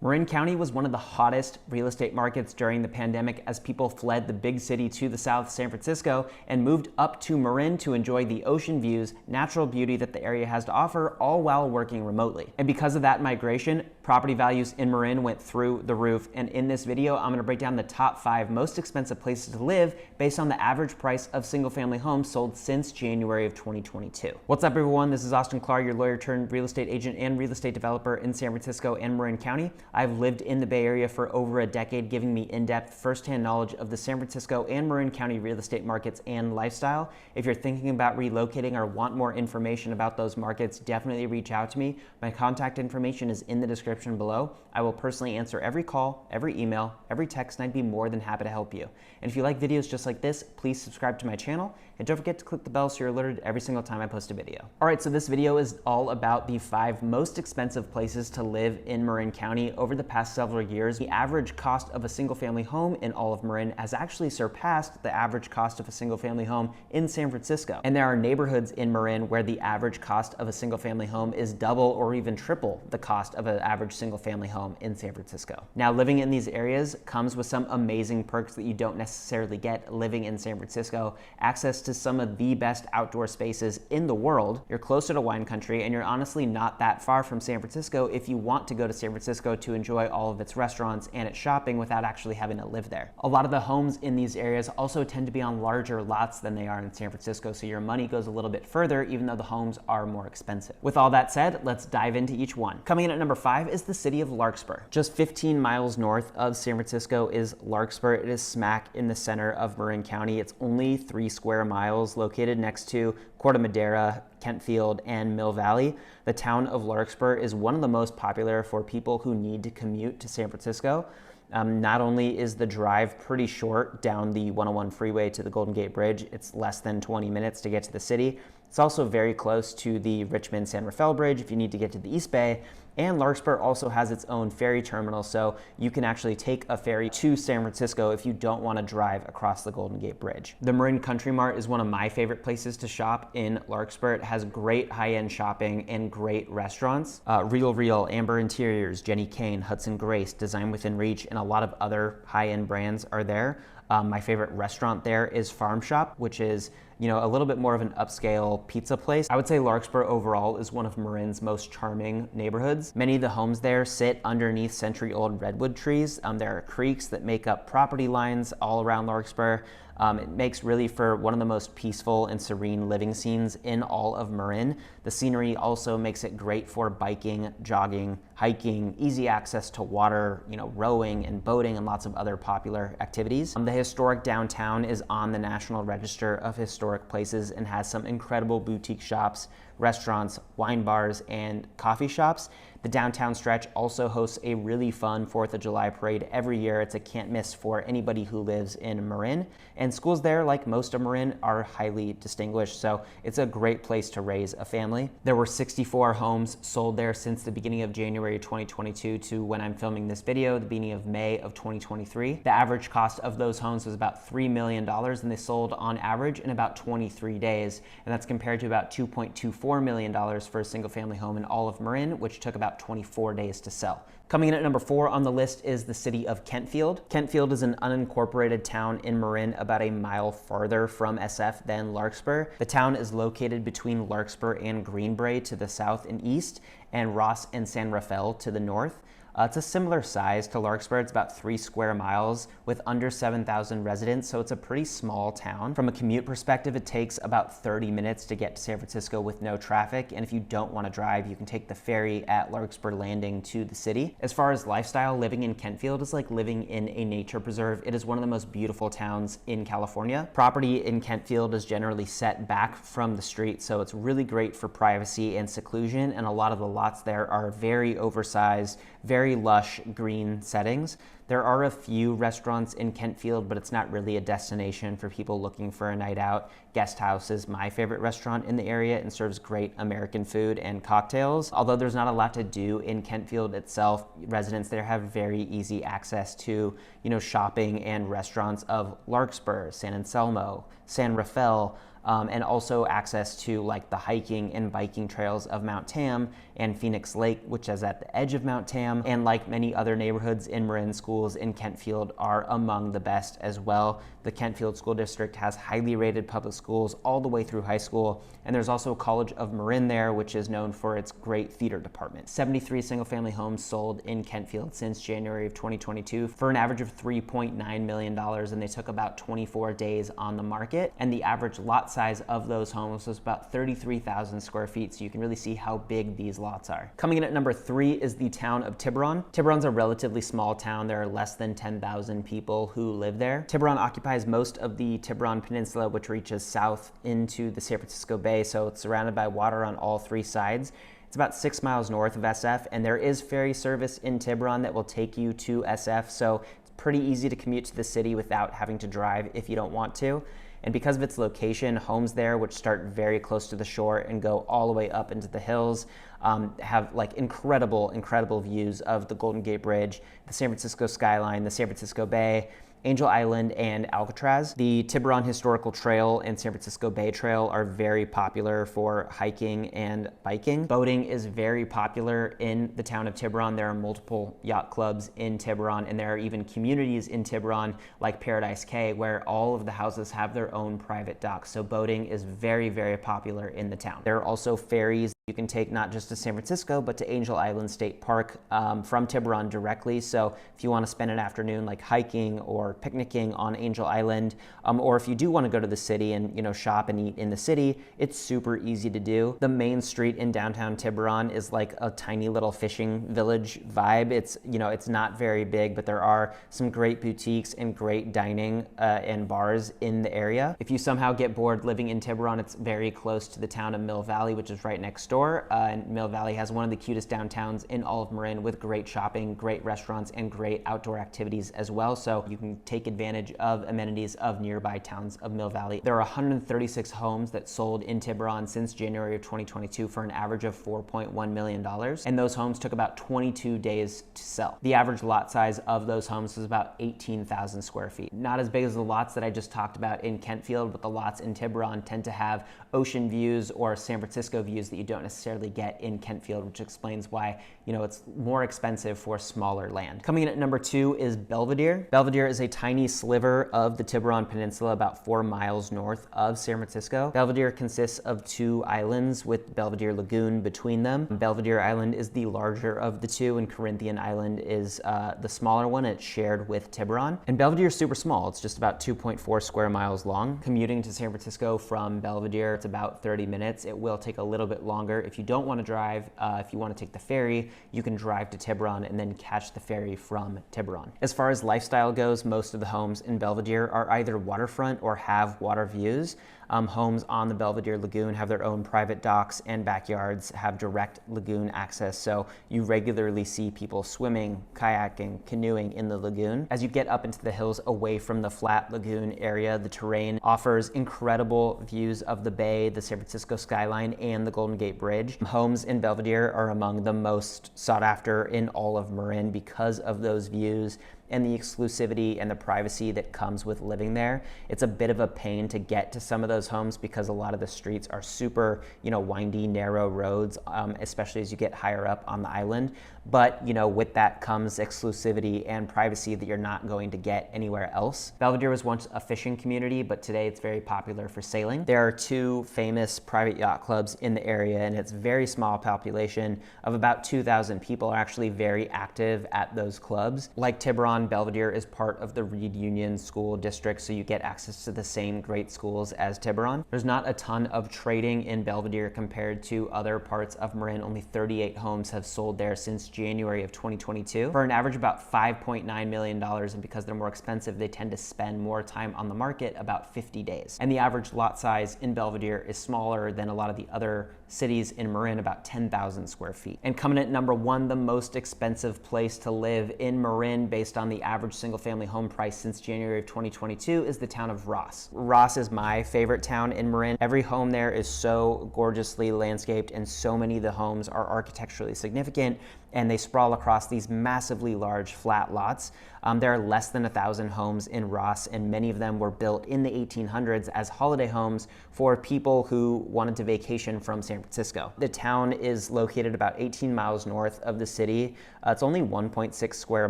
Marin County was one of the hottest real estate markets during the pandemic as people fled the big city to the south, San Francisco, and moved up to Marin to enjoy the ocean views, natural beauty that the area has to offer, all while working remotely. And because of that migration, property values in Marin went through the roof. And in this video, I'm gonna break down the top 5 most expensive places to live based on the average price of single-family homes sold since January of 2022. What's up, everyone? This is Austin Clark, your lawyer turned real estate agent and real estate developer in San Francisco and Marin County. I've lived in the Bay Area for over a decade, giving me in-depth, firsthand knowledge of the San Francisco and Marin County real estate markets and lifestyle. If you're thinking about relocating or want more information about those markets, definitely reach out to me. My contact information is in the description below. I will personally answer every call, every email, every text, and I'd be more than happy to help you. And if you like videos just like this, please subscribe to my channel, and don't forget to click the bell so you're alerted every single time I post a video. All right, so this video is all about the 5 most expensive places to live in Marin County. Over the past several years, the average cost of a single family home in all of Marin has actually surpassed the average cost of a single family home in San Francisco. And there are neighborhoods in Marin where the average cost of a single family home is double or even triple the cost of an average single family home in San Francisco. Now, living in these areas comes with some amazing perks that you don't necessarily get living in San Francisco. Access to some of the best outdoor spaces in the world. You're closer to wine country, and you're honestly not that far from San Francisco if you want to go to San Francisco to enjoy all of its restaurants and its shopping without actually having to live there. A lot of the homes in these areas also tend to be on larger lots than they are in San Francisco, so your money goes a little bit further even though the homes are more expensive. With all that said, let's dive into each one. Coming in at number 5 is the city of Larkspur. Just 15 miles north of San Francisco is Larkspur. It is smack in the center of Marin County. It's only 3 square miles, located next to Corte Madera, Kentfield, and Mill Valley. The town of Larkspur is one of the most popular for people who need to commute to San Francisco. Not only is the drive pretty short down the 101 freeway to the Golden Gate Bridge, it's less than 20 minutes to get to the city. It's also very close to the Richmond-San Rafael Bridge if you need to get to the East Bay. And Larkspur also has its own ferry terminal, so you can actually take a ferry to San Francisco if you don't want to drive across the Golden Gate Bridge. The Marin Country Mart is one of my favorite places to shop in Larkspur. It has great high-end shopping and great restaurants. Real, Amber Interiors, Jenny Kane, Hudson Grace, Design Within Reach, and a lot of other high-end brands are there. My favorite restaurant there is Farm Shop, which is, a little bit more of an upscale pizza place. I would say Larkspur overall is one of Marin's most charming neighborhoods. Many of the homes there sit underneath century-old redwood trees. There are creeks that make up property lines all around Larkspur. It makes really for one of the most peaceful and serene living scenes in all of Marin. The scenery also makes it great for biking, jogging, hiking, easy access to water, rowing and boating and lots of other popular activities. The historic downtown is on the National Register of Historic Places and has some incredible boutique shops, restaurants, wine bars, and coffee shops. The downtown stretch also hosts a really fun 4th of July parade every year. It's a can't miss for anybody who lives in Marin. And schools there, like most of Marin, are highly distinguished, so it's a great place to raise a family. There were 64 homes sold there since the beginning of January 2022 to when I'm filming this video, the beginning of May of 2023. The average cost of those homes was about $3 million, and they sold on average in about 23 days. And that's compared to about $2.24 million for a single family home in all of Marin, which took about 24 days to sell. Coming in at number 4 on the list is the city of Kentfield. Kentfield is an unincorporated town in Marin about a mile farther from SF than Larkspur. The town is located between Larkspur and Greenbrae to the south and east, and Ross and San Rafael to the north. It's a similar size to Larkspur. It's about 3 square miles with under 7,000 residents, so it's a pretty small town. From a commute perspective, it takes about 30 minutes to get to San Francisco with no traffic, and if you don't want to drive, you can take the ferry at Larkspur Landing to the city. As far as lifestyle, living in Kentfield is like living in a nature preserve. It is one of the most beautiful towns in California. Property in Kentfield is generally set back from the street, so it's really great for privacy and seclusion, and a lot of the lots there are very oversized, very lush green settings. There are a few restaurants in Kentfield, but it's not really a destination for people looking for a night out. Guest House is my favorite restaurant in the area and serves great American food and cocktails. Although there's not a lot to do in Kentfield itself, residents there have very easy access to, shopping and restaurants of Larkspur, San Anselmo, San Rafael, and also access to like the hiking and biking trails of Mount Tam and Phoenix Lake, which is at the edge of Mount Tam. And like many other neighborhoods in Marin, schools in Kentfield are among the best as well. The Kentfield School District has highly rated public schools all the way through high school. And there's also College of Marin there, which is known for its great theater department. 73 single-family homes sold in Kentfield since January of 2022 for an average of $3.9 million, and they took about 24 days on the market. And the average lot size of those homes was about 33,000 square feet, so you can really see how big these lots are. Coming in at number 3 is the town of Tiburon. Tiburon's a relatively small town. There are less than 10,000 people who live there. Tiburon occupies most of the Tiburon Peninsula, which reaches south into the San Francisco Bay, so it's surrounded by water on all 3 sides. It's about 6 miles north of SF, and there is ferry service in Tiburon that will take you to SF, so it's pretty easy to commute to the city without having to drive if you don't want to. And because of its location, homes there, which start very close to the shore and go all the way up into the hills, have like incredible views of the Golden Gate Bridge, the San Francisco skyline, the San Francisco Bay, Angel Island, and Alcatraz. The Tiburon Historical Trail and San Francisco Bay Trail are very popular for hiking and biking. Boating is very popular in the town of Tiburon. There are multiple yacht clubs in Tiburon, and there are even communities in Tiburon like Paradise Cay where all of the houses have their own private docks. So boating is very popular in the town. There are also ferries you can take not just to San Francisco, but to Angel Island State Park from Tiburon directly. So if you want to spend an afternoon like hiking or picnicking on Angel Island, or if you do want to go to the city and shop and eat in the city, it's super easy to do. The main street in downtown Tiburon is like a tiny little fishing village vibe. It's not very big, but there are some great boutiques and great dining and bars in the area. If you somehow get bored living in Tiburon, it's very close to the town of Mill Valley, which is right next door. And Mill Valley has one of the cutest downtowns in all of Marin with great shopping, great restaurants, and great outdoor activities as well. So you can take advantage of amenities of nearby towns of Mill Valley. There are 136 homes that sold in Tiburon since January of 2022 for an average of $4.1 million. And those homes took about 22 days to sell. The average lot size of those homes was about 18,000 square feet. Not as big as the lots that I just talked about in Kentfield, but the lots in Tiburon tend to have ocean views or San Francisco views that you don't necessarily get in Kentfield, which explains why it's more expensive for smaller land. Coming in at number 2 is Belvedere. Belvedere is a tiny sliver of the Tiburon Peninsula about 4 miles north of San Francisco. Belvedere consists of 2 islands with Belvedere Lagoon between them. Belvedere Island is the larger of the 2, and Corinthian Island is the smaller one. It's shared with Tiburon. And Belvedere is super small. It's just about 2.4 square miles long. Commuting to San Francisco from Belvedere, it's about 30 minutes. It will take a little bit longer. If you don't want to drive, if you want to take the ferry, you can drive to Tiburon and then catch the ferry from Tiburon. As far as lifestyle goes, most of the homes in Belvedere are either waterfront or have water views. Homes on the Belvedere Lagoon have their own private docks, and backyards have direct lagoon access, so you regularly see people swimming, kayaking, canoeing in the lagoon. As you get up into the hills away from the flat lagoon area, the terrain offers incredible views of the bay, the San Francisco skyline, and the Golden Gate Bridge. Homes in Belvedere are among the most sought after in all of Marin because of those views and the exclusivity and the privacy that comes with living there. It's a bit of a pain to get to some of those homes because a lot of the streets are super, windy, narrow roads, especially as you get higher up on the island. But, with that comes exclusivity and privacy that you're not going to get anywhere else. Belvedere was once a fishing community, but today it's very popular for sailing. There are 2 famous private yacht clubs in the area, and its very small population of about 2,000 people are actually very active at those clubs. Like Tiburon, Belvedere is part of the Reed Union School District, so you get access to the same great schools as Tiburon. There's not a ton of trading in Belvedere compared to other parts of Marin. Only 38 homes have sold there since January of 2022 for an average about $5.9 million, and because they're more expensive, they tend to spend more time on the market, about 50 days. And the average lot size in Belvedere is smaller than a lot of the other cities in Marin, about 10,000 square feet. And coming at number 1, the most expensive place to live in Marin based on the average single-family home price since January of 2022 is the town of Ross. Ross is my favorite town in Marin. Every home there is so gorgeously landscaped, and so many of the homes are architecturally significant and they sprawl across these massively large flat lots. There are less than 1,000 homes in Ross, and many of them were built in the 1800s as holiday homes for people who wanted to vacation from San Francisco. The town is located about 18 miles north of the city. It's only 1.6 square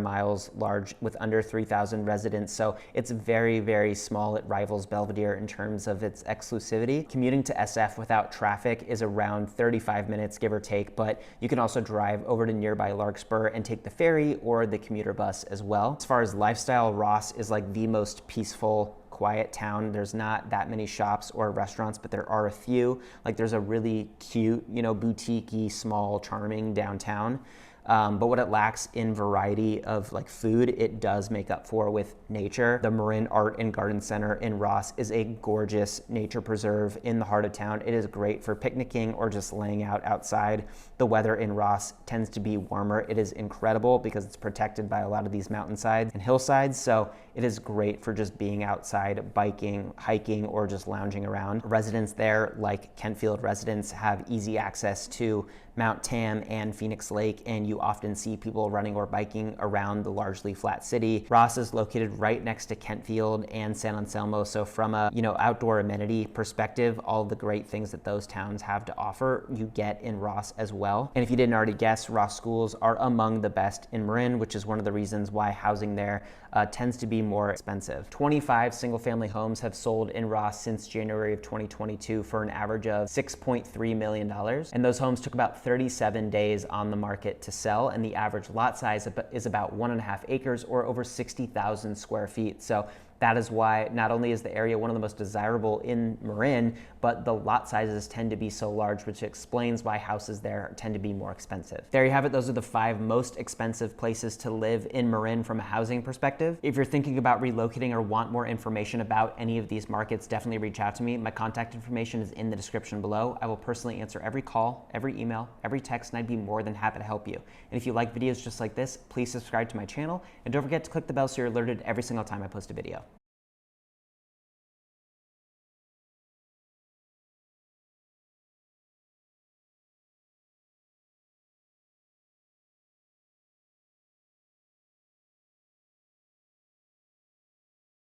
miles large with under 3,000 residents, so it's very, very small. It rivals Belvedere in terms of its exclusivity. Commuting to SF without traffic is around 35 minutes, give or take, but you can also drive over to nearby Larkspur and take the ferry or the commuter bus as well. As far as lifestyle, Ross is like the most peaceful, quiet town. There's not that many shops or restaurants, but there are a few. Like there's a really cute, boutique-y, small, charming downtown. But what it lacks in variety of like food, it does make up for with nature. The Marin Art and Garden Center in Ross is a gorgeous nature preserve in the heart of town. It is great for picnicking or just laying out outside. The weather in Ross tends to be warmer. It is incredible because it's protected by a lot of these mountainsides and hillsides. So it is great for just being outside, biking, hiking, or just lounging around. Residents there, like Kentfield residents, have easy access to Mount Tam and Phoenix Lake, and you often see people running or biking around the largely flat city. Ross is located right next to Kentfield and San Anselmo, so from a outdoor amenity perspective, all the great things that those towns have to offer, you get in Ross as well. And if you didn't already guess, Ross schools are among the best in Marin, which is one of the reasons why housing there tends to be more expensive. 25 single-family homes have sold in Ross since January of 2022 for an average of $6.3 million. And those homes took about 37 days on the market to sell, and the average lot size is about 1.5 acres or over 60,000 square feet. So that is why not only is the area one of the most desirable in Marin, but the lot sizes tend to be so large, which explains why houses there tend to be more expensive. There you have it. Those are the 5 most expensive places to live in Marin from a housing perspective. If you're thinking about relocating or want more information about any of these markets, definitely reach out to me. My contact information is in the description below. I will personally answer every call, every email, every text, and I'd be more than happy to help you. And if you like videos just like this, please subscribe to my channel, and don't forget to click the bell so you're alerted every single time I post a video.